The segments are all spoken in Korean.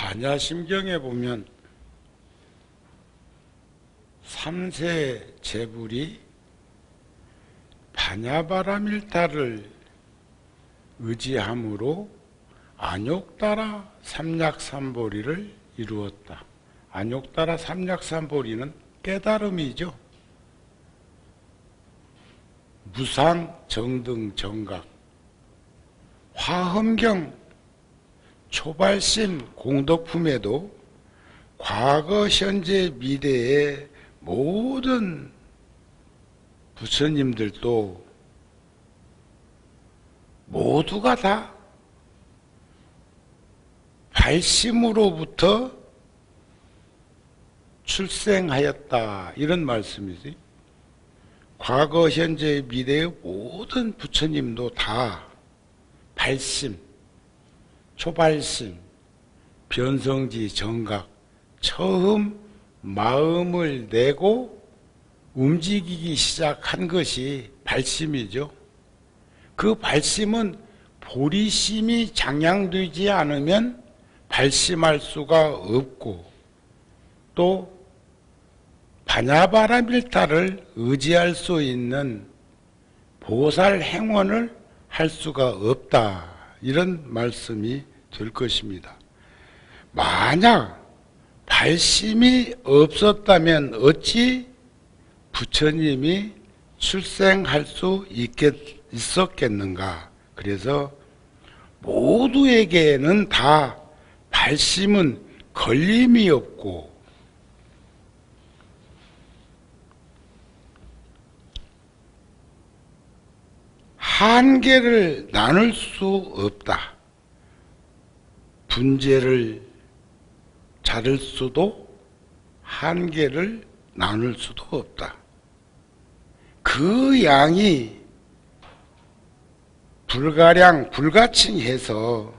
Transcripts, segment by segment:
반야심경에 보면 삼세 제불이 반야바라밀타를 의지함으로 안욕따라 삼약삼보리를 이루었다. 안욕따라 삼약삼보리는 깨달음이죠. 무상, 정등, 정각, 화엄경, 초발심, 공덕품에도 과거, 현재, 미래의 모든 부처님들도 모두가 다 발심으로부터 출생하였다, 이런 말씀이지. 과거, 현재, 미래의 모든 부처님도 다 발심, 초발심, 변성지, 정각, 처음 마음을 내고 움직이기 시작한 것이 발심이죠. 그 발심은 보리심이 장양되지 않으면 발심할 수가 없고, 또 반야바라밀타를 의지할 수 있는 보살 행원을 할 수가 없다, 이런 말씀이 될 것입니다. 만약 발심이 없었다면 어찌 부처님이 출생할 수 있었겠는가? 그래서 모두에게는 다 발심은 걸림이 없고 한계를 나눌 수 없다. 분재를 자를 수도 한계를 나눌 수도 없다. 그 양이 불가량 불가칭해서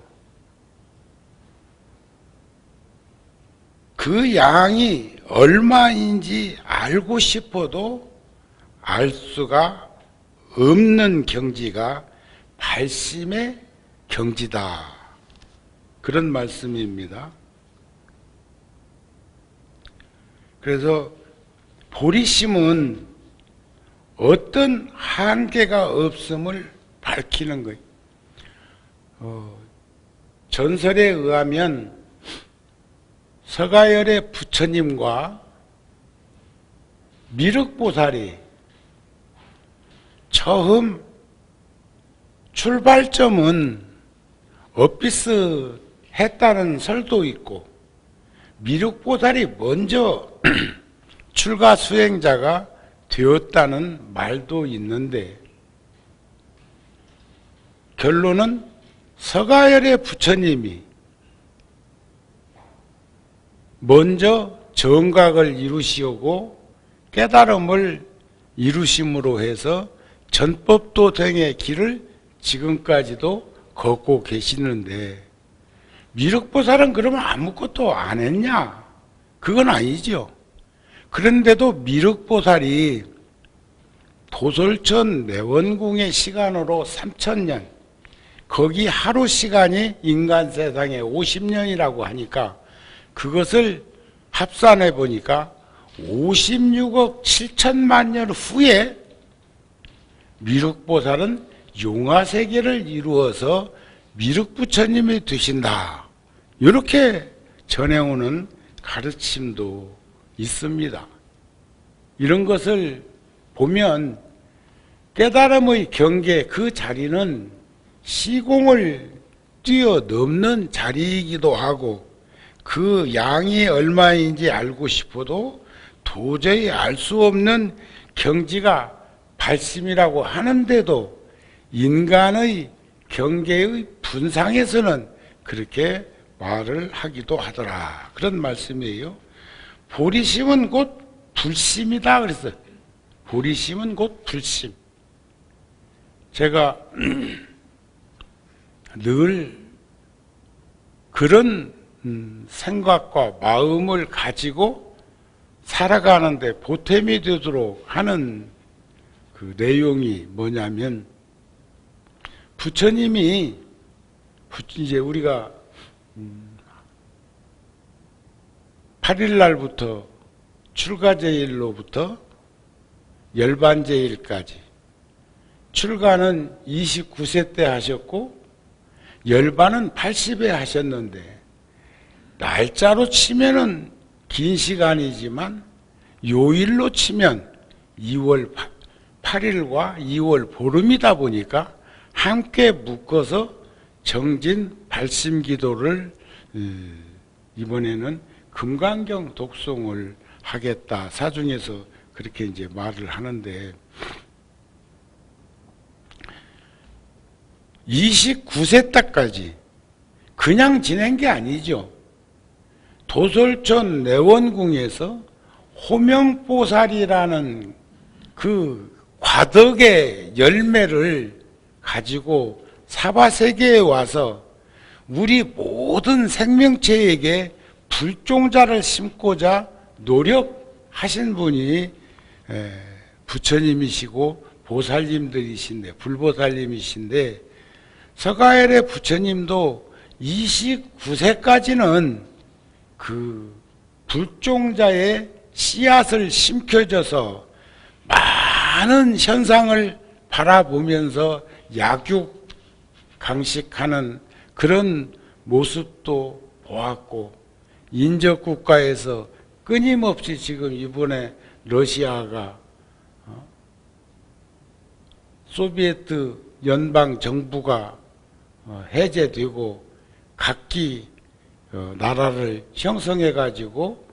그 양이 얼마인지 알고 싶어도 알 수가 없는 경지가 발심의 경지다, 그런 말씀입니다. 그래서 보리심은 어떤 한계가 없음을 밝히는 거예요. 전설에 의하면 서가열의 부처님과 미륵보살이 처음 출발점은 엇비슷했다는 설도 있고, 미륵보살이 먼저 출가 수행자가 되었다는 말도 있는데, 결론은 서가열의 부처님이 먼저 정각을 이루시고 깨달음을 이루심으로 해서 전법도등의 길을 지금까지도 걷고 계시는데, 미륵보살은 그러면 아무것도 안 했냐? 그건 아니죠. 그런데도 미륵보살이 도솔천 내원궁의 시간으로 3000년, 거기 하루 시간이 인간 세상에 50년이라고 하니까 그것을 합산해 보니까 56억 7천만 년 후에 미륵보살은 용화세계를 이루어서 미륵부처님이 되신다, 이렇게 전해오는 가르침도 있습니다. 이런 것을 보면 깨달음의 경계, 그 자리는 시공을 뛰어넘는 자리이기도 하고, 그 양이 얼마인지 알고 싶어도 도저히 알 수 없는 경지가 발심이라고 하는데도 인간의 경계의 분상에서는 그렇게 말을 하기도 하더라, 그런 말씀이에요. 보리심은 곧 불심이다 그랬어요. 보리심은 곧 불심. 제가 늘 그런 생각과 마음을 가지고 살아가는데 보탬이 되도록 하는 그 내용이 뭐냐면, 부처님이 이제 우리가 8일 날부터 출가제일로부터 열반제일까지, 출가는 29세 때 하셨고 열반은 80에 하셨는데, 날짜로 치면은 긴 시간이지만 요일로 치면 2월 8일과 2월 보름이다 보니까 함께 묶어서 정진 발심기도를 이번에는 금강경 독송을 하겠다, 사중에서 그렇게 이제 말을 하는데, 29세 때까지 그냥 지낸 게 아니죠. 도솔촌 내원궁에서 호명보살이라는 그 과덕의 열매를 가지고 사바세계에 와서 우리 모든 생명체에게 불종자를 심고자 노력하신 분이 부처님이시고 보살님들이신데, 불보살님이신데, 서가엘의 부처님도 29세까지는 그 불종자의 씨앗을 심겨줘서 많은 현상을 바라보면서 약육 강식하는 그런 모습도 보았고, 인접국가에서 끊임없이 지금 이번에 러시아가 소비에트 연방 정부가 해제되고 각기 나라를 형성해 가지고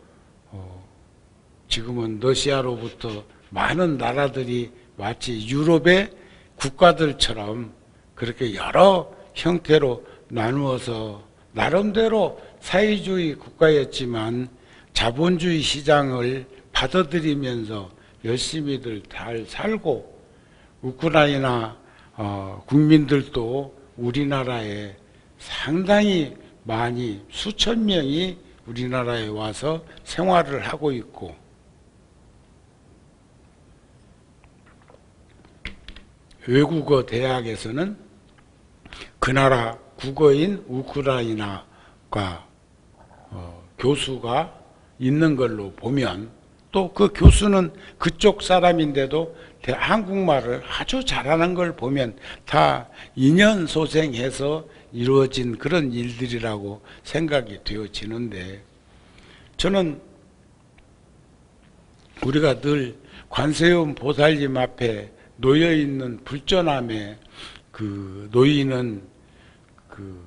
지금은 러시아로부터 많은 나라들이 마치 유럽의 국가들처럼 그렇게 여러 형태로 나누어서 나름대로 사회주의 국가였지만 자본주의 시장을 받아들이면서 열심히들 잘 살고, 우크라이나 국민들도 우리나라에 상당히 많이 수천 명이 우리나라에 와서 생활을 하고 있고, 외국어 대학에서는 그 나라 국어인 우크라이나가 교수가 있는 걸로 보면, 또 그 교수는 그쪽 사람인데도 한국말을 아주 잘하는 걸 보면 다 인연소생해서 이루어진 그런 일들이라고 생각이 되어지는데, 저는 우리가 늘 관세음 보살님 앞에 놓여있는 불전함에 그 놓이는 그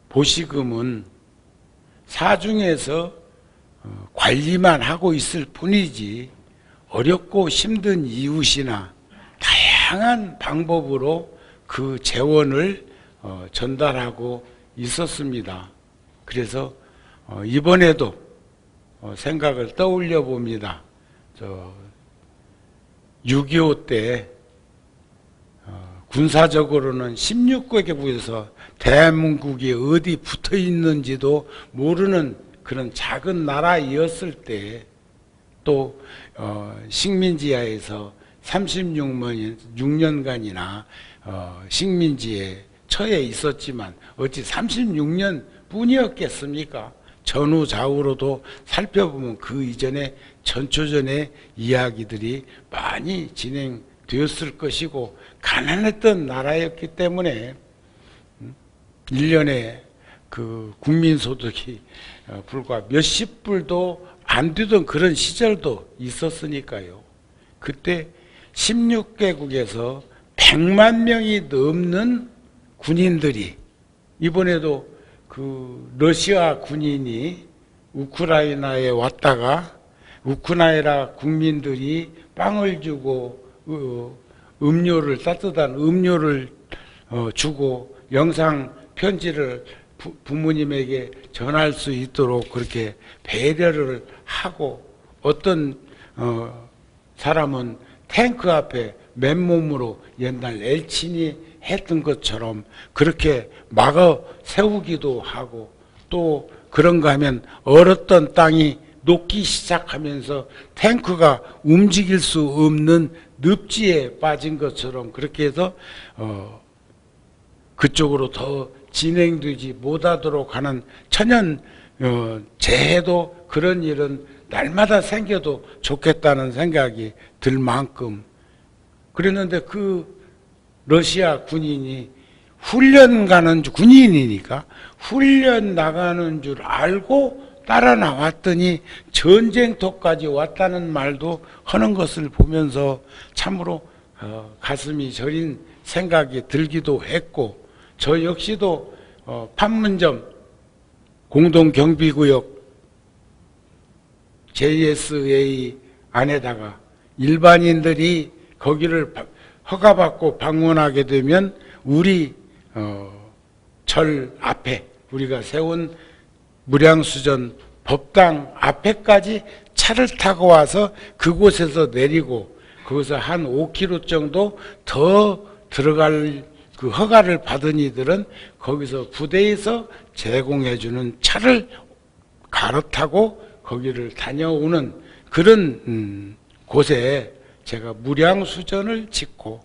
보시금은 사중에서 관리만 하고 있을 뿐이지, 어렵고 힘든 이웃이나 다양한 방법으로 그 재원을 전달하고 있었습니다. 그래서 이번에도 생각을 떠올려 봅니다. 6.25 때 군사적으로는 16개국에서 대한민국이 어디 붙어 있는지도 모르는 그런 작은 나라였을 때, 또 식민지하에서 36년간이나 식민지에 처해 있었지만 어찌 36년 뿐이었겠습니까? 전후좌우로도 살펴보면 그 이전에 전초전의 이야기들이 많이 진행되었을 것이고, 가난했던 나라였기 때문에 1년에 그 국민소득이 불과 몇십 불도 안 되던 그런 시절도 있었으니까요. 그때 16개국에서 100만 명이 넘는 군인들이, 이번에도 그 러시아 군인이 우크라이나에 왔다가 우크라이나 국민들이 빵을 주고 음료를, 따뜻한 음료를 주고 영상 편지를 부모님에게 전할 수 있도록 그렇게 배려를 하고, 어떤 사람은 탱크 앞에 맨몸으로 옛날 엘친이 했던 것처럼 그렇게 막아 세우기도 하고, 또 그런가 하면 얼었던 땅이 녹기 시작하면서 탱크가 움직일 수 없는 늪지에 빠진 것처럼 그렇게 해서 그쪽으로 더 진행되지 못하도록 하는 천연 재해도 그런 일은 날마다 생겨도 좋겠다는 생각이 들 만큼 그랬는데 그 러시아 군인이 훈련 가는 군인이니까 훈련 나가는 줄 알고 따라 나왔더니 전쟁터까지 왔다는 말도 하는 것을 보면서 참으로 가슴이 저린 생각이 들기도 했고, 저 역시도 판문점 공동경비구역 JSA 안에다가 일반인들이 거기를 허가받고 방문하게 되면 우리 절 앞에 우리가 세운 무량수전 법당 앞에까지 차를 타고 와서 그곳에서 내리고 거기서 한 5km 정도 더 들어갈 그 허가를 받은 이들은 거기서 부대에서 제공해주는 차를 갈아타고 거기를 다녀오는 그런 곳에 제가 무량수전을 짓고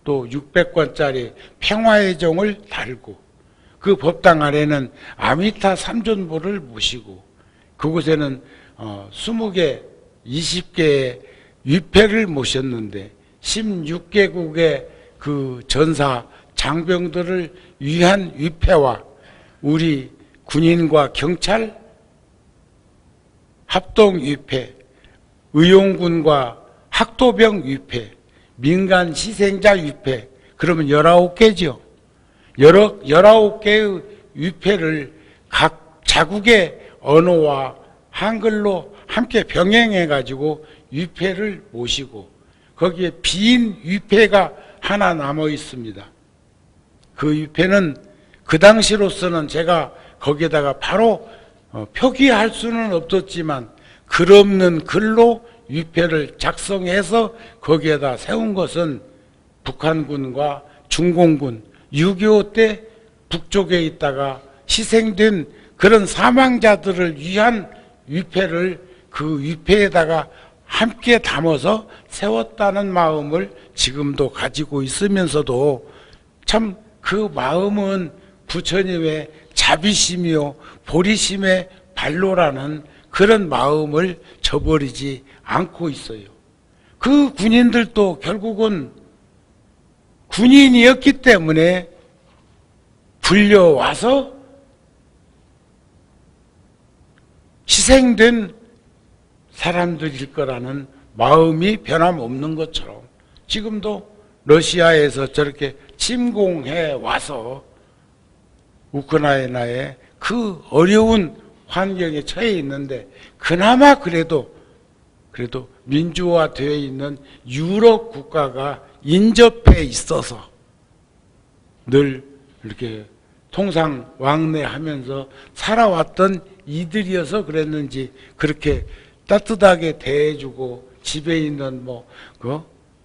또 600권짜리 평화의 종을 달고 그 법당 안에는 아미타 삼존부를 모시고 그곳에는 20개, 20개의 위패를 모셨는데 16개국의 그 전사 장병들을 위한 위패와 우리 군인과 경찰 합동 위패, 의용군과 학도병 위패, 민간 희생자 위패, 그러면 19개죠. 19개의 위패를 각 자국의 언어와 한글로 함께 병행해가지고 위패를 모시고 거기에 빈 위패가 하나 남아 있습니다. 그 위패는 그 당시로서는 제가 거기에다가 바로 표기할 수는 없었지만 글 없는 글로 위패를 작성해서 거기에다 세운 것은 북한군과 중공군 6.25 때 북쪽에 있다가 희생된 그런 사망자들을 위한 위패를 그 위패에다가 함께 담아서 세웠다는 마음을 지금도 가지고 있으면서도 참 그 마음은 부처님의 자비심이요 보리심의 발로라는 그런 마음을 저버리지 않고 있어요. 그 군인들도 결국은 군인이었기 때문에 불려와서 희생된 사람들일 거라는 마음이 변함없는 것처럼 지금도 러시아에서 저렇게 침공해 와서 우크라이나의 그 어려운 환경에 처해 있는데 그나마 그래도 민주화되어 있는 유럽 국가가 인접해 있어서 늘 이렇게 통상 왕래하면서 살아왔던 이들이어서 그랬는지 그렇게 따뜻하게 대해주고 집에 있는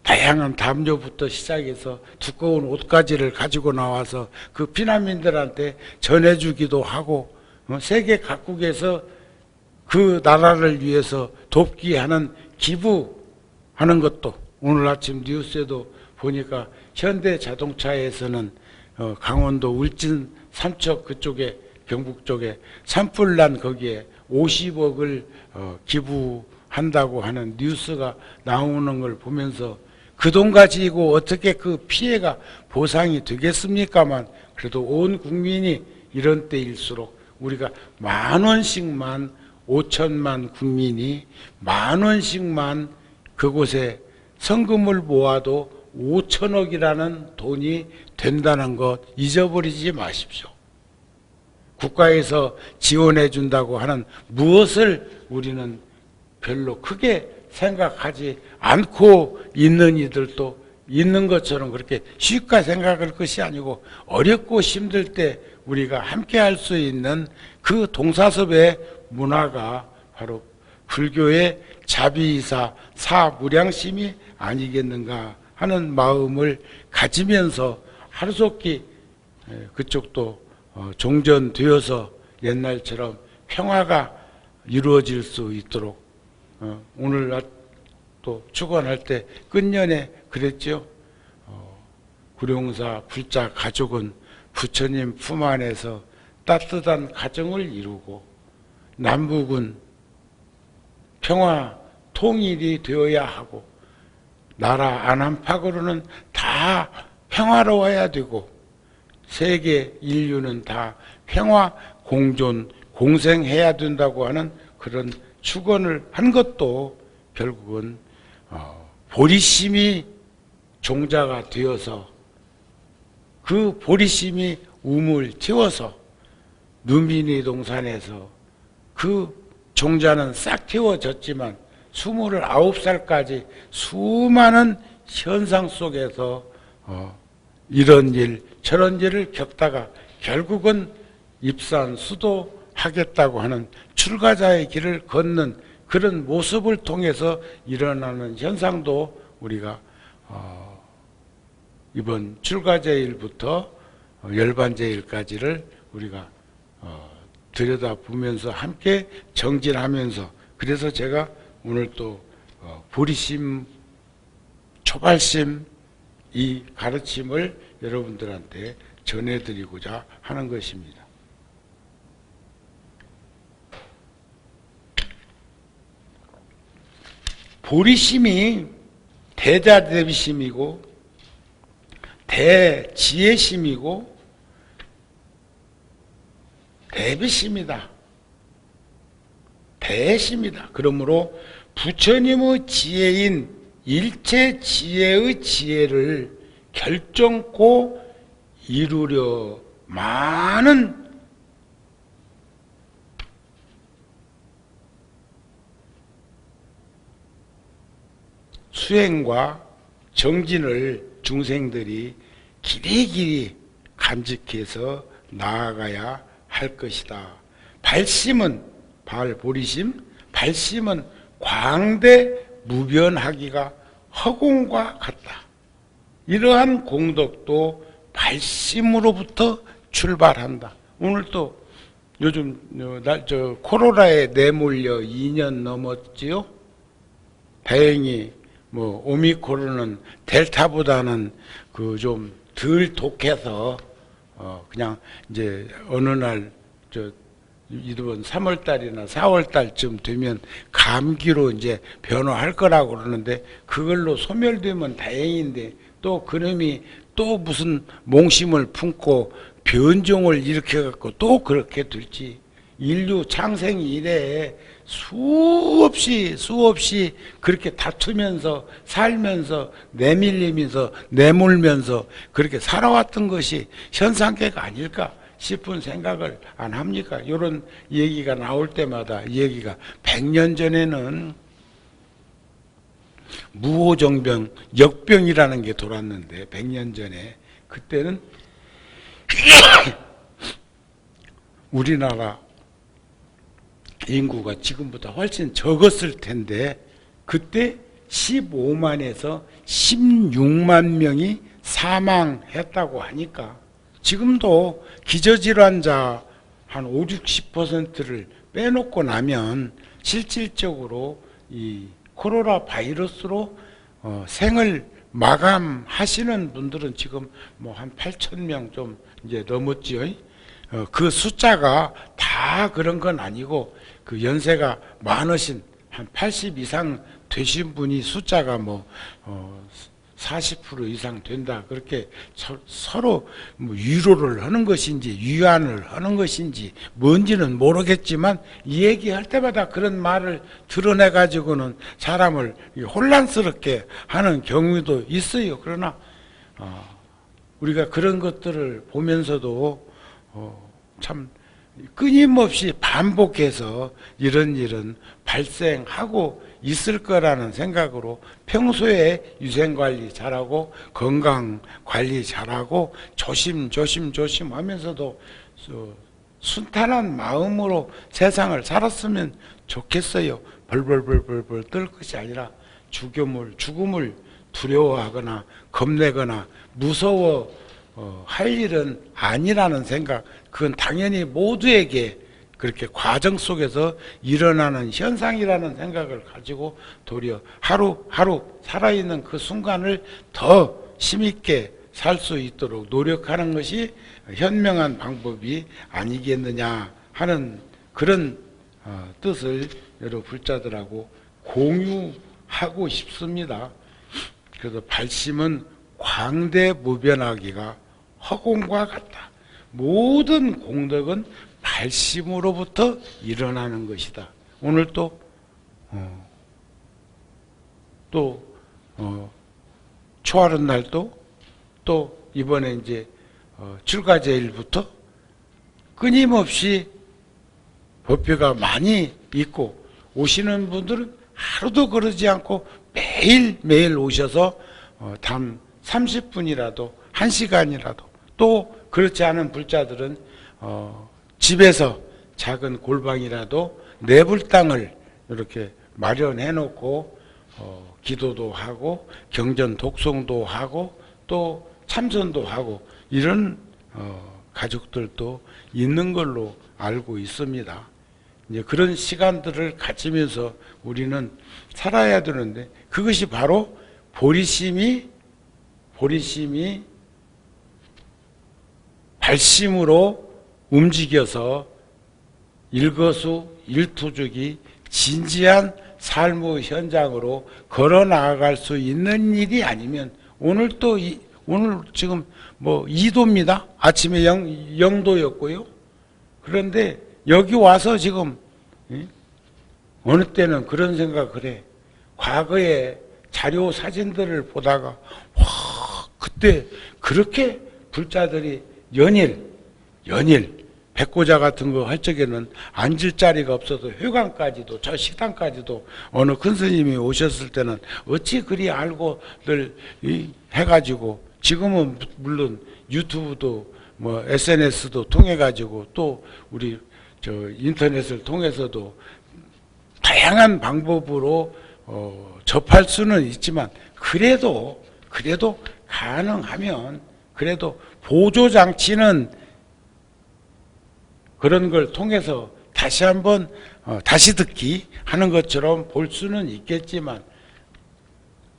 다양한 담요부터 시작해서 두꺼운 옷까지를 가지고 나와서 그 피난민들한테 전해주기도 하고 세계 각국에서 그 나라를 위해서 돕기 하는 기부하는 것도 오늘 아침 뉴스에도 보니까 현대자동차에서는 강원도 울진 삼척 그쪽에 경북 쪽에 산불난 거기에 50억을 기부한다고 하는 뉴스가 나오는 걸 보면서 그 돈 가지고 어떻게 그 피해가 보상이 되겠습니까만 그래도 온 국민이 이런 때일수록 우리가 10,000원씩만 5천만 국민이 10,000원씩만 그곳에 성금을 모아도 5천억이라는 돈이 된다는 것 잊어버리지 마십시오. 국가에서 지원해 준다고 하는 무엇을 우리는 별로 크게 생각하지 않고 있는 이들도 있는 것처럼 그렇게 쉽게 생각할 것이 아니고 어렵고 힘들 때 우리가 함께 할 수 있는 그 동사섭의 문화가 바로 불교의 자비이사 사무량심이 아니겠는가 하는 마음을 가지면서 하루속히 그쪽도 종전되어서 옛날처럼 평화가 이루어질 수 있도록 오늘 또 축원할 때 끝년에 그랬죠. 구룡사 불자 가족은 부처님 품 안에서 따뜻한 가정을 이루고 남북은 평화 통일이 되어야 하고 나라 안팎으로는 다 평화로워야 되고 세계 인류는 다 평화 공존 공생해야 된다고 하는 그런 축원을 한 것도 결국은 보리심이 종자가 되어서 그 보리심이 우물 틔워서 누민이 동산에서 그 종자는 싹 틔워졌지만 29살까지 수많은 현상 속에서 이런 일 저런 일을 겪다가 결국은 입산 수도하겠다고 하는 출가자의 길을 걷는 그런 모습을 통해서 일어나는 현상도 우리가 이번 출가제일부터 열반제일까지를 우리가 들여다보면서 함께 정진하면서 그래서 제가 오늘 또 보리심 초발심 이 가르침을 여러분들한테 전해드리고자 하는 것입니다. 보리심이 대자대비심이고 대지혜심이고 대비심이다. 대심이다. 그러므로 부처님의 지혜인 일체 지혜의 지혜를 결정코 이루려 많은 수행과 정진을 중생들이 길이길이 간직해서 나아가야 할 것이다. 발심은 발보리심, 발심은 광대 무변하기가 허공과 같다. 이러한 공덕도 발심으로부터 출발한다. 오늘 또 요즘 코로나에 내몰려 2년 넘었지요. 다행히 오미크론은 델타보다는 그 좀 덜 독해서 그냥 이제 어느 날 이번 3월 달이나 4월 달쯤 되면 감기로 이제 변화할 거라고 그러는데 그걸로 소멸되면 다행인데 또 그놈이 또 무슨 몽심을 품고 변종을 일으켜 갖고 또 그렇게 될지 인류 창생 이래에 수없이 그렇게 다투면서 살면서 내밀리면서 내몰면서 그렇게 살아왔던 것이 현상계가 아닐까 싶은 생각을 안 합니까? 이런 얘기가 나올 때마다 얘기가 100년 전에는 무호정병, 역병이라는 게 돌았는데 100년 전에 그때는 우리나라 인구가 지금보다 훨씬 적었을 텐데 그때 15만에서 16만 명이 사망했다고 하니까 지금도 기저질환자 한 5, 60%를 빼놓고 나면 실질적으로 이 코로나 바이러스로 생을 마감하시는 분들은 지금 한 8,000명 좀 이제 넘었지요. 그 숫자가 다 그런 건 아니고 그 연세가 많으신 한 80 이상 되신 분이 숫자가 40% 이상 된다. 그렇게 서로 위로를 하는 것인지 위안을 하는 것인지 뭔지는 모르겠지만 이 얘기할 때마다 그런 말을 드러내 가지고는 사람을 혼란스럽게 하는 경우도 있어요. 그러나 우리가 그런 것들을 보면서도 참 끊임없이 반복해서 이런 일은 발생하고 있을 거라는 생각으로 평소에 위생관리 잘하고 건강관리 잘하고 조심 하면서도 순탄한 마음으로 세상을 살았으면 좋겠어요. 벌벌 떨 것이 아니라 죽음을 두려워하거나 겁내거나 무서워 할 일은 아니라는 생각, 그건 당연히 모두에게 그렇게 과정 속에서 일어나는 현상이라는 생각을 가지고 도리어 하루하루 살아있는 그 순간을 더 힘있게 살 수 있도록 노력하는 것이 현명한 방법이 아니겠느냐 하는 그런 뜻을 여러 불자들하고 공유하고 싶습니다. 그래서 발심은 광대무변하기가 허공과 같다. 모든 공덕은 발심으로부터 일어나는 것이다. 오늘 또 초하룻 날도 또 이번에 이제 출가제일부터 끊임없이 법회가 많이 있고 오시는 분들은 하루도 그러지 않고 매일매일 오셔서 담 30분이라도 1시간이라도 또 그렇지 않은 불자들은 집에서 작은 골방이라도 내불당을 이렇게 마련해 놓고 기도도 하고 경전 독송도 하고 또 참선도 하고 이런 가족들도 있는 걸로 알고 있습니다. 이제 그런 시간들을 가지면서 우리는 살아야 되는데 그것이 바로 보리심이 발심으로 움직여서 일거수일투족이 진지한 삶의 현장으로 걸어 나아갈 수 있는 일이 아니면 오늘 지금 2도입니다. 아침에 0도였고요. 그런데 여기 와서 지금 어느 때는 그런 생각을 해. 과거의 자료 사진들을 보다가 그때 그렇게 불자들이 연일 백고자 같은 거 할 적에는 앉을 자리가 없어서 회관까지도 저 식당까지도 어느 큰 스님이 오셨을 때는 어찌 그리 알고들 해가지고 지금은 물론 유튜브도 SNS도 통해 가지고 또 우리 인터넷을 통해서도 다양한 방법으로 접할 수는 있지만 그래도 가능하면 그래도 보조 장치는 그런 걸 통해서 다시 한번 다시 듣기 하는 것처럼 볼 수는 있겠지만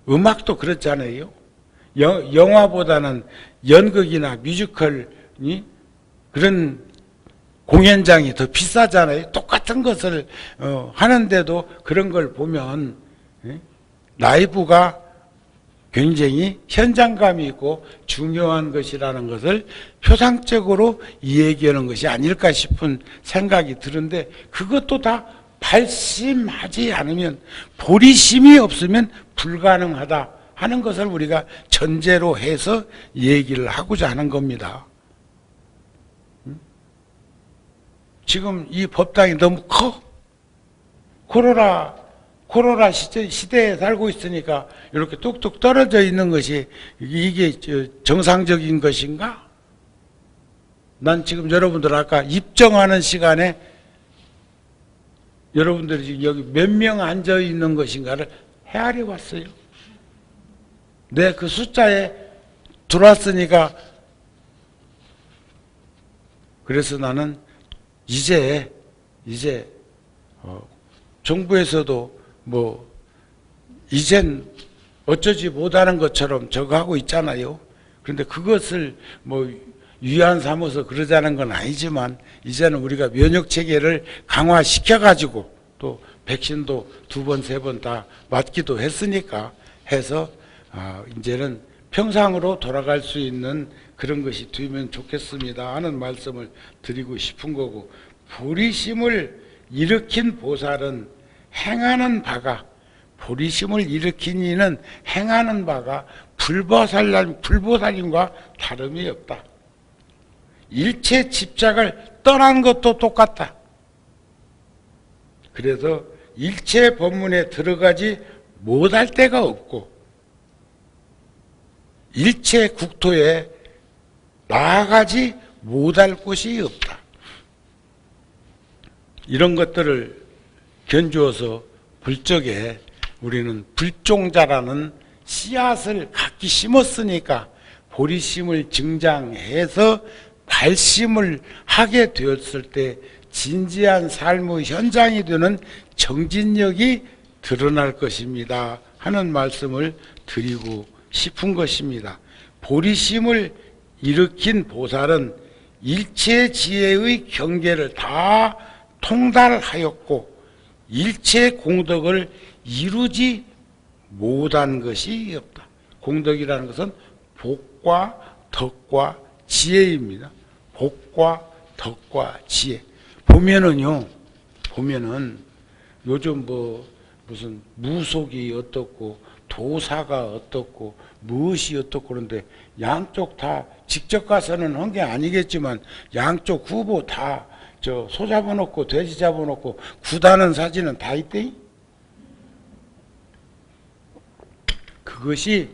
음악도 그렇잖아요. 영화보다는 연극이나 뮤지컬이 그런 공연장이 더 비싸잖아요. 똑같은 것을 하는데도 그런 걸 보면 라이브가 굉장히 현장감이 있고 중요한 것이라는 것을 표상적으로 이야기하는 것이 아닐까 싶은 생각이 드는데 그것도 다 발심하지 않으면 보리심이 없으면 불가능하다 하는 것을 우리가 전제로 해서 얘기를 하고자 하는 겁니다. 지금 이 법당이 너무 커. 코로나 시대에 살고 있으니까 이렇게 뚝뚝 떨어져 있는 것이 이게 정상적인 것인가? 난 지금 여러분들 아까 입정하는 시간에 여러분들이 지금 여기 몇 명 앉아 있는 것인가를 헤아려 왔어요. 내 그 숫자에 들어왔으니까 그래서 나는 이제 정부에서도 이젠 어쩌지 못하는 것처럼 저거 하고 있잖아요. 그런데 그것을 위안 삼아서 그러자는 건 아니지만 이제는 우리가 면역 체계를 강화시켜 가지고 또 백신도 2번, 3번 다 맞기도 했으니까 해서 이제는 평상으로 돌아갈 수 있는 그런 것이 되면 좋겠습니다 하는 말씀을 드리고 싶은 거고, 보리심을 일으킨 보살은 행하는 바가, 보리심을 일으킨 이는 행하는 바가 불보살님과 다름이 없다. 일체 집착을 떠난 것도 똑같다. 그래서 일체 법문에 들어가지 못할 데가 없고 일체 국토에 나아가지 못할 곳이 없다. 이런 것들을 견주어서 불적에 우리는 불종자라는 씨앗을 각기 심었으니까 보리심을 증장해서 발심을 하게 되었을 때 진지한 삶의 현장이 되는 정진력이 드러날 것입니다 하는 말씀을 드리고 싶은 것입니다. 보리심을 일으킨 보살은 일체 지혜의 경계를 다 통달하였고 일체 공덕을 이루지 못한 것이 없다. 공덕이라는 것은 복과 덕과 지혜입니다. 복과 덕과 지혜. 보면은 요즘 무슨 무속이 어떻고 도사가 어떻고 무엇이 어떻고 그런데 양쪽 다 직접 가서는 한 게 아니겠지만 양쪽 후보 다 소 잡아놓고 돼지 잡아놓고 구다는 사진은 다 있대. 그것이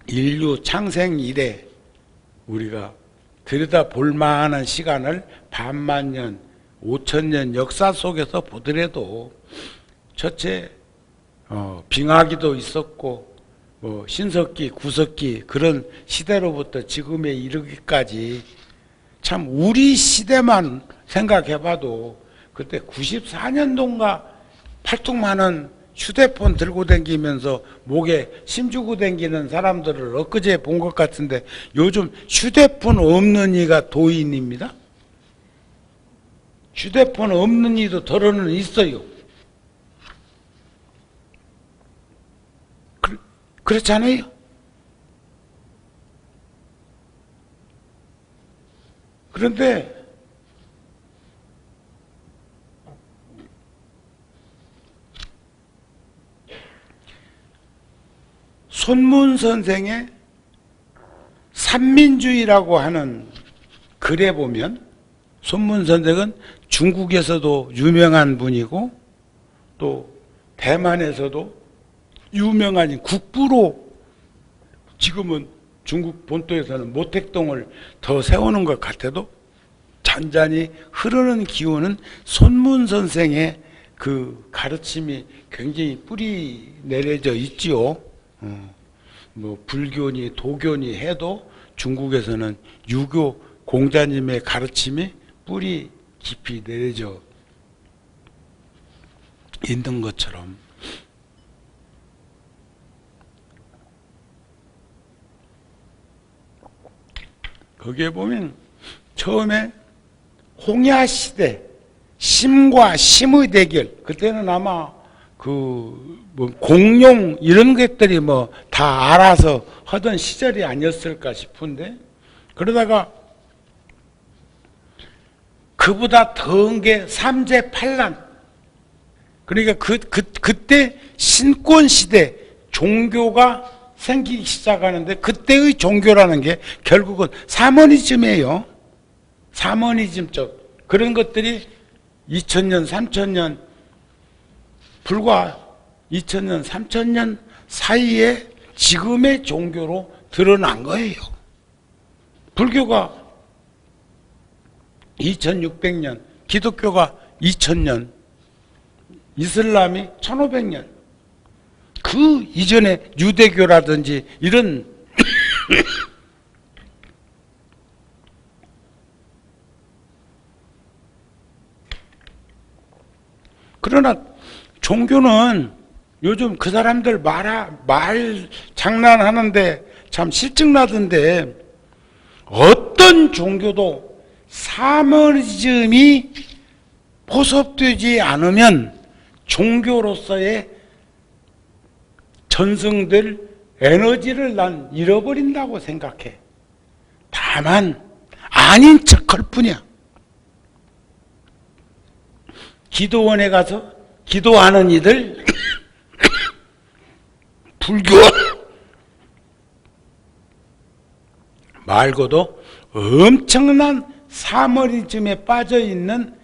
인류 창생 이래 우리가 들여다 볼 만한 시간을 반만 년, 5,000년 역사 속에서 보더라도 첫째 빙하기도 있었고 신석기, 구석기 그런 시대로부터 지금에 이르기까지 참 우리 시대만 생각해봐도 그때 94년도인가 팔뚝만한 휴대폰 들고 다니면서 목에 심주고 다니는 사람들을 엊그제 본 것 같은데 요즘 휴대폰 없는 이가 도인입니다. 휴대폰 없는 이도 덜어는 있어요. 그렇잖아요. 그런데 손문 선생의 삼민주의라고 하는 글에 보면 손문 선생은 중국에서도 유명한 분이고 또 대만에서도 유명한 국부로 지금은 중국 본토에서는 모택동을 더 세우는 것 같아도 잔잔히 흐르는 기운은 손문 선생의 그 가르침이 굉장히 뿌리 내려져 있지요. 불교니 도교니 해도 중국에서는 유교 공자님의 가르침이 뿌리 깊이 내려져 있는 것처럼 거기에 보면 처음에 홍야 시대 심과 심의 대결 그때는 아마 공룡 이런 것들이 다 알아서 하던 시절이 아니었을까 싶은데 그러다가 그보다 더한 게 삼재팔란 그러니까 그때 신권 시대 종교가 생기기 시작하는데 그때의 종교라는 게 결국은 사머니즘이에요. 사머니즘적 그런 것들이 2000년, 3000년 불과 2000년, 3000년 사이에 지금의 종교로 드러난 거예요. 불교가 2600년, 기독교가 2000년, 이슬람이 1500년. 그 이전에 유대교라든지 이런 그러나 종교는 요즘 그 사람들 말 장난하는데 참 실증나던데 어떤 종교도 사머니즘이 포섭되지 않으면 종교로서의 전승될 에너지를 난 잃어버린다고 생각해. 다만 아닌 척할 뿐이야. 기도원에 가서 기도하는 이들 불교 말고도 엄청난 사머니즘에 빠져있는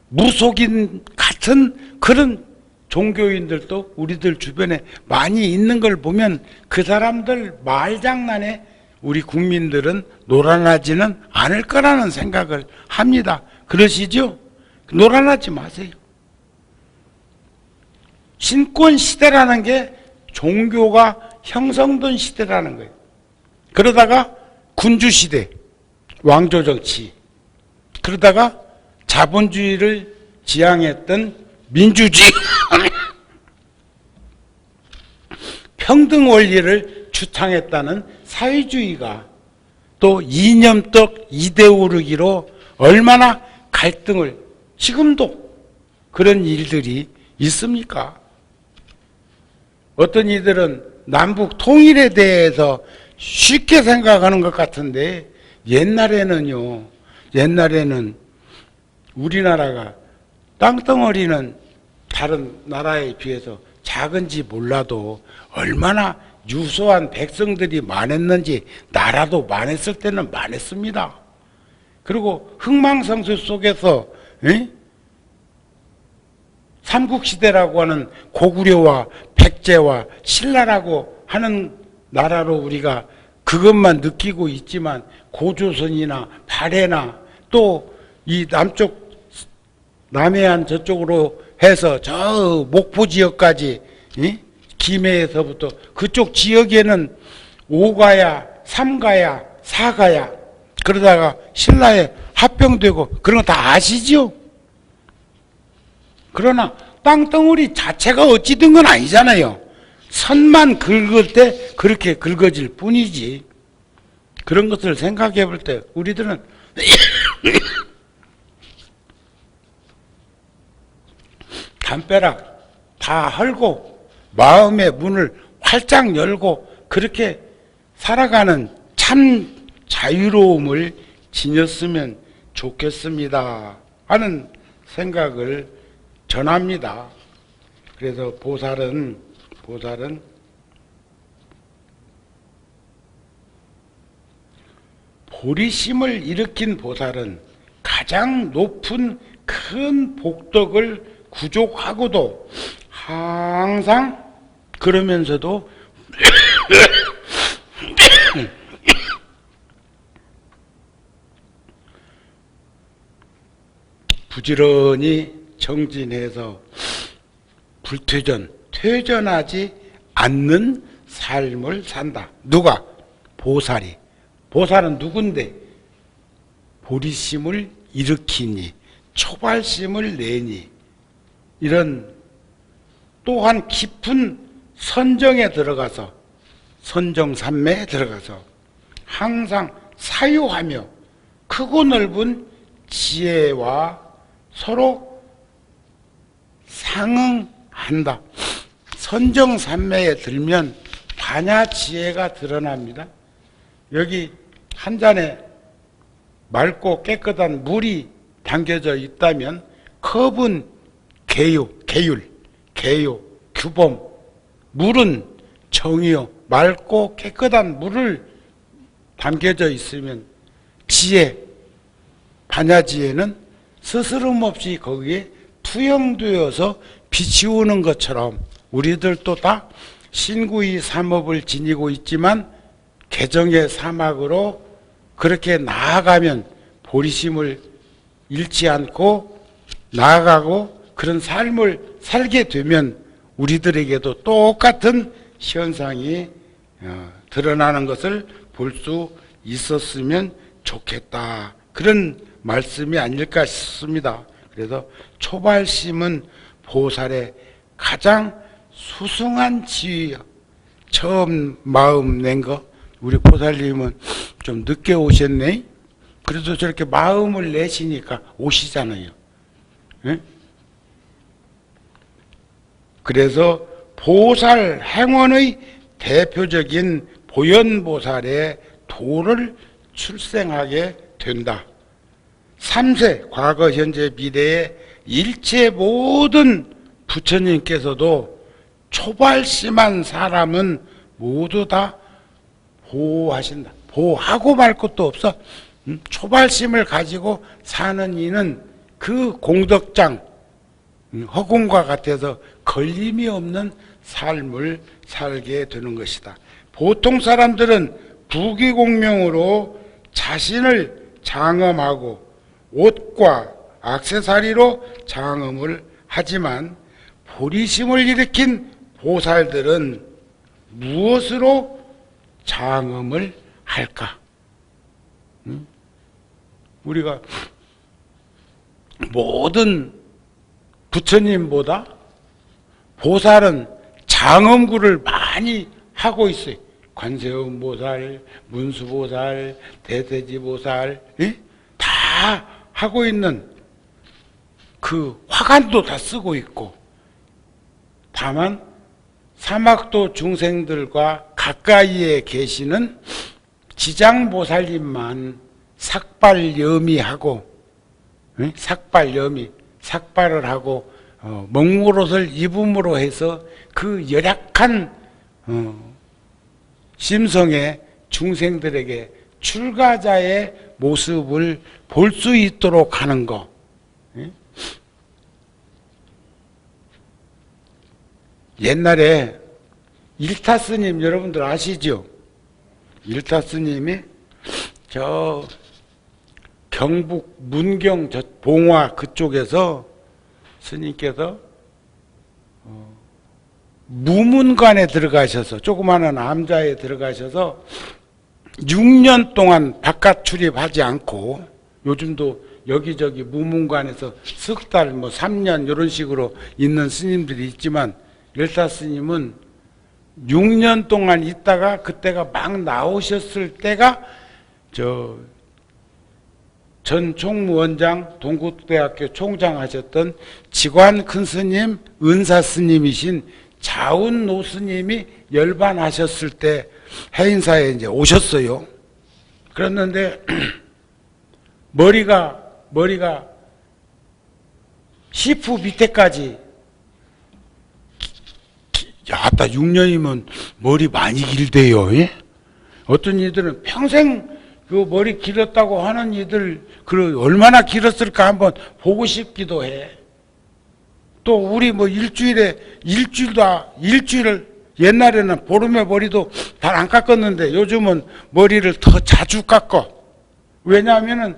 무속인 같은 그런 종교인들도 우리들 주변에 많이 있는 걸 보면 그 사람들 말장난에 우리 국민들은 놀아나지는 않을 거라는 생각을 합니다. 그러시죠? 놀아나지 마세요. 신권 시대라는 게 종교가 형성된 시대라는 거예요. 그러다가 군주 시대, 왕조 정치, 그러다가 자본주의를 지향했던 민주주의, 평등 원리를 주창했다는 사회주의가 또 이념떡 이데올로기로 얼마나 갈등을, 지금도 그런 일들이 있습니까? 어떤 이들은 남북 통일에 대해서 쉽게 생각하는 것 같은데, 옛날에는 우리나라가 땅덩어리는 다른 나라에 비해서 작은지 몰라도 얼마나 유소한 백성들이 많았는지, 나라도 많았을 때는 많았습니다. 그리고 흥망성쇠 속에서 삼국시대라고 하는 고구려와 백제와 신라라고 하는 나라로 우리가 그것만 느끼고 있지만, 고조선이나 발해나 또 이 남쪽 남해안 저쪽으로 해서 저 목포 지역까지, 김해에서부터 그쪽 지역에는 5가야, 3가야, 4가야, 그러다가 신라에 합병되고 그런 거 다 아시죠? 그러나 땅덩어리 자체가 어찌 된 건 아니잖아요. 선만 긁을 때 그렇게 긁어질 뿐이지. 그런 것을 생각해 볼 때 우리들은 담벼락 다 헐고 마음의 문을 활짝 열고 그렇게 살아가는 참 자유로움을 지녔으면 좋겠습니다 하는 생각을 전합니다. 그래서 보살은 보리심을 일으킨 보살은 가장 높은 큰 복덕을 구족하고도 항상 그러면서도 부지런히 정진해서 퇴전하지 않는 삶을 산다. 누가? 보살이. 보살은 누군데? 보리심을 일으키니, 초발심을 내니, 이런 또한 깊은 선정에 들어가서, 선정산매에 들어가서 항상 사유하며 크고 넓은 지혜와 서로 상응한다. 선정산매에 들면 반야지혜가 드러납니다. 여기 한 잔에 맑고 깨끗한 물이 담겨져 있다면 컵은 계율, 규범, 물은 정의요. 맑고 깨끗한 물을 담겨져 있으면 지혜, 반야지혜는 스스럼 없이 거기에 투영되어서 비치우는 것처럼 우리들도 다 신구이 삼업을 지니고 있지만 개정의 사막으로 그렇게 나아가면 보리심을 잃지 않고 나아가고 그런 삶을 살게 되면 우리들에게도 똑같은 현상이 드러나는 것을 볼 수 있었으면 좋겠다. 그런 말씀이 아닐까 싶습니다. 그래서 초발심은 보살의 가장 수승한 지위야. 처음 마음 낸 거, 우리 보살님은 좀 늦게 오셨네. 그래도 저렇게 마음을 내시니까 오시잖아요. 네? 그래서 보살 행원의 대표적인 보현보살의 도를 출생하게 된다. 3세 과거 현재 미래의 일체 모든 부처님께서도 초발심한 사람은 모두 다 보호하신다. 보호하고 말 것도 없어. 초발심을 가지고 사는 이는 그 공덕장 허공과 같아서 걸림이 없는 삶을 살게 되는 것이다. 보통 사람들은 부귀공명으로 자신을 장엄하고 옷과 액세서리로 장엄을 하지만 보리심을 일으킨 보살들은 무엇으로 장엄을 할까? 우리가 모든 부처님보다 보살은 장엄구를 많이 하고 있어요. 관세음보살, 문수보살, 대대지보살 다 하고 있는 그 화관도 다 쓰고 있고, 다만 사막도 중생들과 가까이에 계시는 지장보살님만 삭발여미하고, 삭발을 하고 먹물옷을 입음으로 해서 그 열악한 심성의 중생들에게 출가자의 모습을 볼 수 있도록 하는 것. 옛날에 일타 스님 여러분들 아시죠? 일타 스님이 저 경북 문경 저 봉화 그쪽에서 스님께서 무문관에 들어가셔서, 조그마한 암자에 들어가셔서 6년 동안 바깥 출입하지 않고, 요즘도 여기저기 무문관에서 석 달, 3년 이런 식으로 있는 스님들이 있지만, 일타 스님은 6년 동안 있다가 그때가 막 나오셨을 때가 전 총무원장, 동국대학교 총장 하셨던 지관 큰 스님, 은사 스님이신 자운 노 스님이 열반하셨을 때 해인사에 이제 오셨어요. 그랬는데 머리가 시프 밑에까지, 야따 6년이면 머리 많이 길대요. 예? 어떤 이들은 평생 그 머리 길었다고 하는 이들 그 얼마나 길었을까 한번 보고 싶기도 해. 또 우리 일주일을 옛날에는 보름에 머리도 잘 안 깎았는데 요즘은 머리를 더 자주 깎아. 왜냐하면은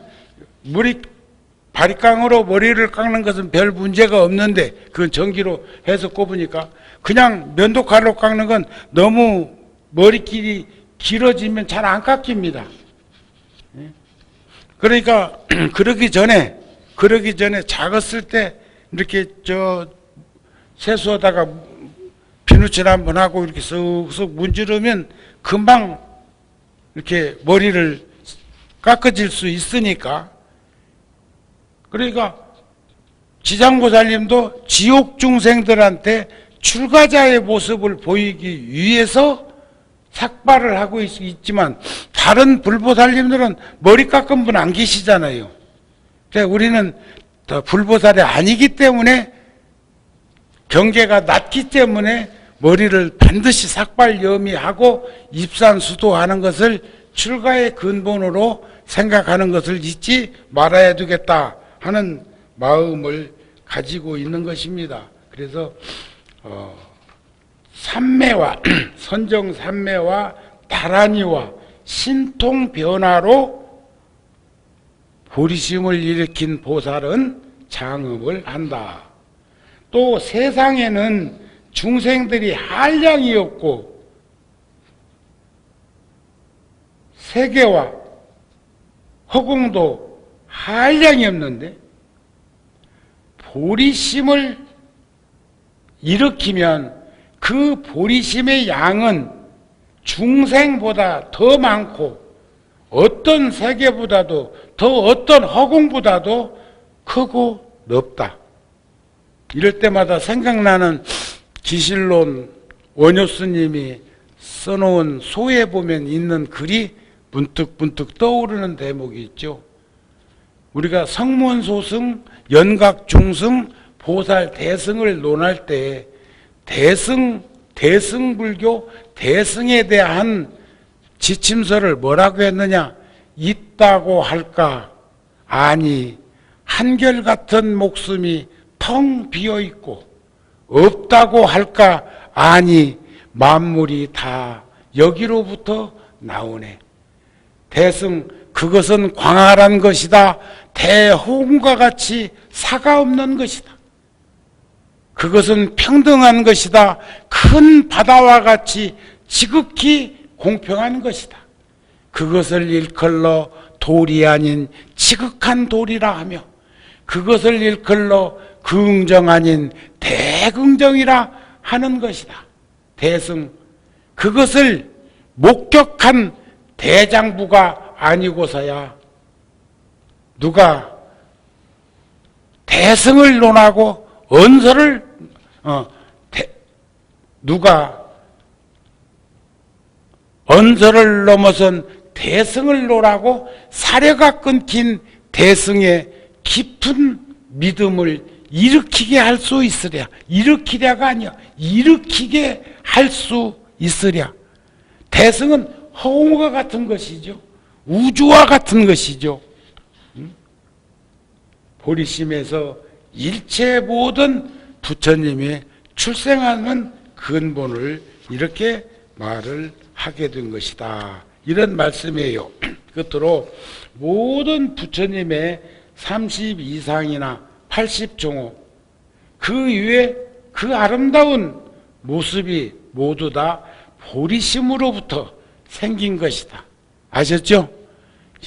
바리깡으로 머리를 깎는 것은 별 문제가 없는데, 그건 전기로 해서 꼽으니까, 그냥 면도칼로 깎는 건 너무 머리끼리 길어지면 잘 안 깎입니다. 그러니까 그러기 전에 작았을 때 이렇게 세수하다가 비누칠 한번 하고 이렇게 쓱쓱 문지르면 금방 이렇게 머리를 깎아질 수 있으니까. 그러니까 지장보살님도 지옥 중생들한테 출가자의 모습을 보이기 위해서 삭발을 하고 있지만, 다른 불보살님들은 머리 깎은 분 안 계시잖아요. 그래서 우리는 불보살이 아니기 때문에, 경계가 낮기 때문에 머리를 반드시 삭발여미하고 입산수도하는 것을 출가의 근본으로 생각하는 것을 잊지 말아야 되겠다 하는 마음을 가지고 있는 것입니다. 그래서 삼매와 선정 삼매와 다란이와 신통 변화로 보리심을 일으킨 보살은 장음을 한다. 또 세상에는 중생들이 한량이 없고 세계와 허공도 한량이 없는데, 보리심을 일으키면 그 보리심의 양은 중생보다 더 많고, 어떤 세계보다도 더 어떤 허공보다도 크고 넓다. 이럴 때마다 생각나는 기실론 원효 스님이 써놓은 소에 보면 있는 글이 문득 떠오르는 대목이 있죠. 우리가 성문소승, 연각중승, 보살 대승을 논할 때 대승불교, 대승에 대한 지침서를 뭐라고 했느냐? 있다고 할까? 아니, 한결같은 목숨이 텅 비어있고, 없다고 할까? 아니, 만물이 다 여기로부터 나오네. 대승, 그것은 광활한 것이다. 대호음과 같이 사가 없는 것이다. 그것은 평등한 것이다. 큰 바다와 같이 지극히 공평한 것이다. 그것을 일컬러 돌이 아닌 지극한 돌이라 하며, 그것을 일컬러 긍정 아닌 대긍정이라 하는 것이다. 대승, 그것을 목격한 대장부가 아니고서야 누가 대승을 논하고 언설을 누가 언설을 넘어선 대승을 논하고 사려가 끊긴 대승의 깊은 믿음을 일으키게 할 수 있으랴. 일으키랴가 아니야. 일으키게 할 수 있으랴. 대승은 허공과 같은 것이죠. 우주와 같은 것이죠. 보리심에서 일체 모든 부처님의 출생하는 근본을 이렇게 말을 하게 된 것이다. 이런 말씀이에요. 끝으로 모든 부처님의 32상이나 80종호 그 위에 그 아름다운 모습이 모두 다 보리심으로부터 생긴 것이다. 아셨죠?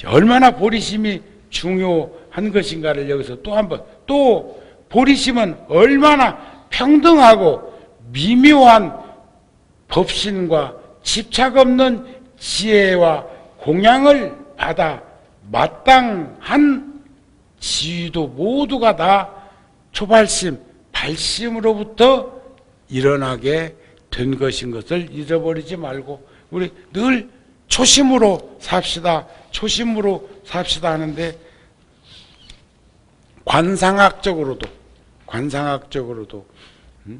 얼마나 보리심이 중요한 것인가를 여기서 또 한번, 또 보리심은 얼마나 평등하고 미묘한 법신과 집착 없는 지혜와 공양을 받아 마땅한 지위도 모두가 다 초발심, 발심으로부터 일어나게 된 것인 것을 잊어버리지 말고 우리 늘 초심으로 삽시다. 초심으로 삽시다 하는데 관상학적으로도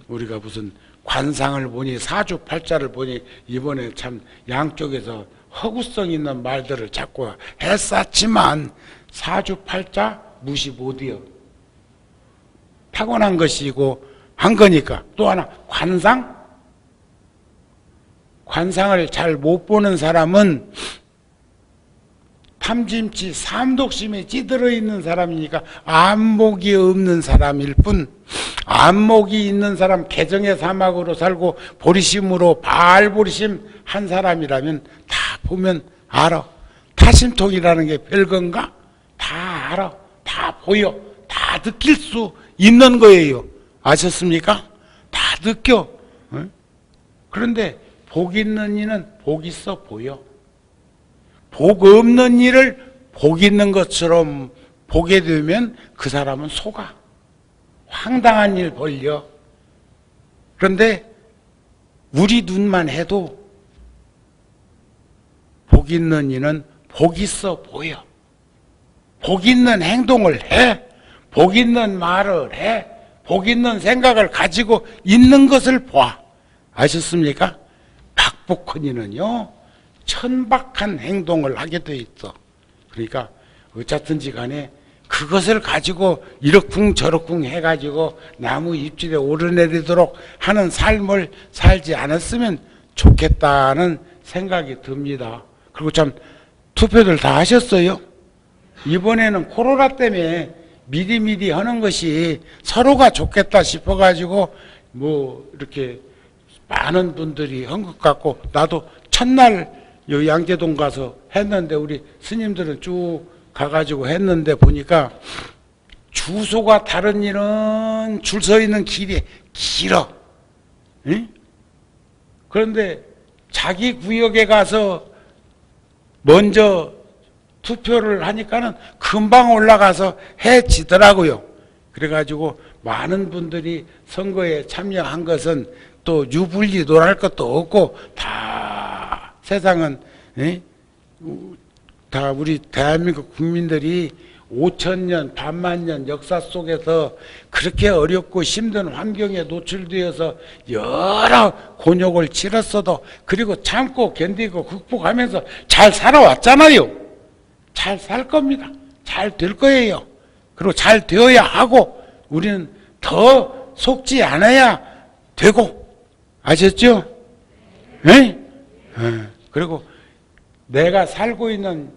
우리가 무슨 관상을 보니 사주팔자를 보니 이번에 참 양쪽에서 허구성 있는 말들을 자꾸 했었지만 사주팔자 무시 못해요. 타고난 것이고 한 거니까. 또 하나 관상을 잘 못 보는 사람은 탐짐치 삼독심에 찌들어 있는 사람이니까 안목이 없는 사람일 뿐, 안목이 있는 사람, 개정의 사막으로 살고 보리심으로 발보리심 한 사람이라면 다 보면 알아. 타심통이라는 게 별건가? 다 알아. 다 보여. 다 느낄 수 있는 거예요. 아셨습니까? 다 느껴. 그런데 복 있는 이는 복 있어 보여. 복 없는 일을 복 있는 것처럼 보게 되면 그 사람은 속아. 황당한 일 벌려. 그런데 우리 눈만 해도 복 있는 이는 복 있어 보여. 복 있는 행동을 해. 복 있는 말을 해. 복 있는 생각을 가지고 있는 것을 봐. 아셨습니까? 박복한 이는요 천박한 행동을 하게 돼 있어. 그러니까 어쨌든지 간에 그것을 가지고 이러쿵 저러쿵 해가지고 나무 잎질에 오르내리도록 하는 삶을 살지 않았으면 좋겠다는 생각이 듭니다. 그리고 참 투표들 다 하셨어요? 이번에는 코로나 때문에 미리미리 하는 것이 서로가 좋겠다 싶어가지고 뭐 이렇게 많은 분들이 한 것 같고, 나도 첫날 양재동 가서 했는데 우리 스님들은 쭉 가가지고 했는데 보니까 주소가 다른 일은 줄 서 있는 길이 길어. 응? 그런데 자기 구역에 가서 먼저 투표를 하니까는 금방 올라가서 해지더라고요. 그래가지고 많은 분들이 선거에 참여한 것은 또 유불리 논할 것도 없고 다 세상은 다 우리 대한민국 국민들이 5천년 반만년 역사 속에서 그렇게 어렵고 힘든 환경에 노출되어서 여러 곤욕을 치렀어도 그리고 참고 견디고 극복하면서 잘 살아왔잖아요. 잘 살 겁니다. 잘 될 거예요. 그리고 잘 되어야 하고 우리는 더 속지 않아야 되고. 아셨죠? 네? 그리고 내가 살고 있는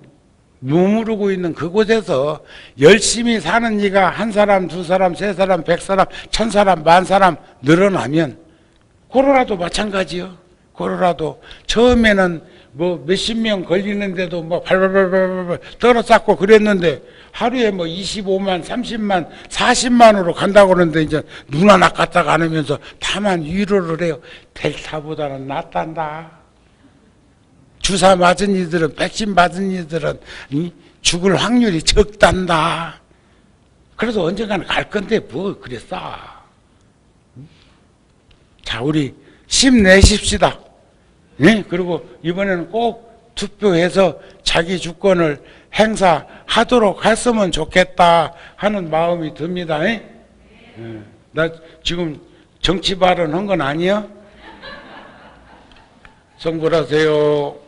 머무르고 있는 그곳에서 열심히 사는 이가 한 사람, 두 사람, 세 사람, 100사람, 1000사람, 10,000사람 늘어나면 코로나도 마찬가지요. 코로나도 처음에는 뭐 몇십 명 걸리는데도 뭐 발발발발 떨어쌓고 그랬는데 하루에 뭐 25만, 30만, 40만으로 간다고 그러는데 이제 눈 하나 까딱 안 하면서 다만 위로를 해요. 델타보다는 낫단다. 주사 맞은 이들은, 백신 맞은 이들은 죽을 확률이 적단다. 그래도 언젠가는 갈 건데 뭐 그랬어. 자, 우리 힘내십시다. 예? 그리고 이번에는 꼭 투표해서 자기 주권을 행사하도록 했으면 좋겠다 하는 마음이 듭니다. 예? 나 지금 정치 발언한 건 아니야? 성불하세요.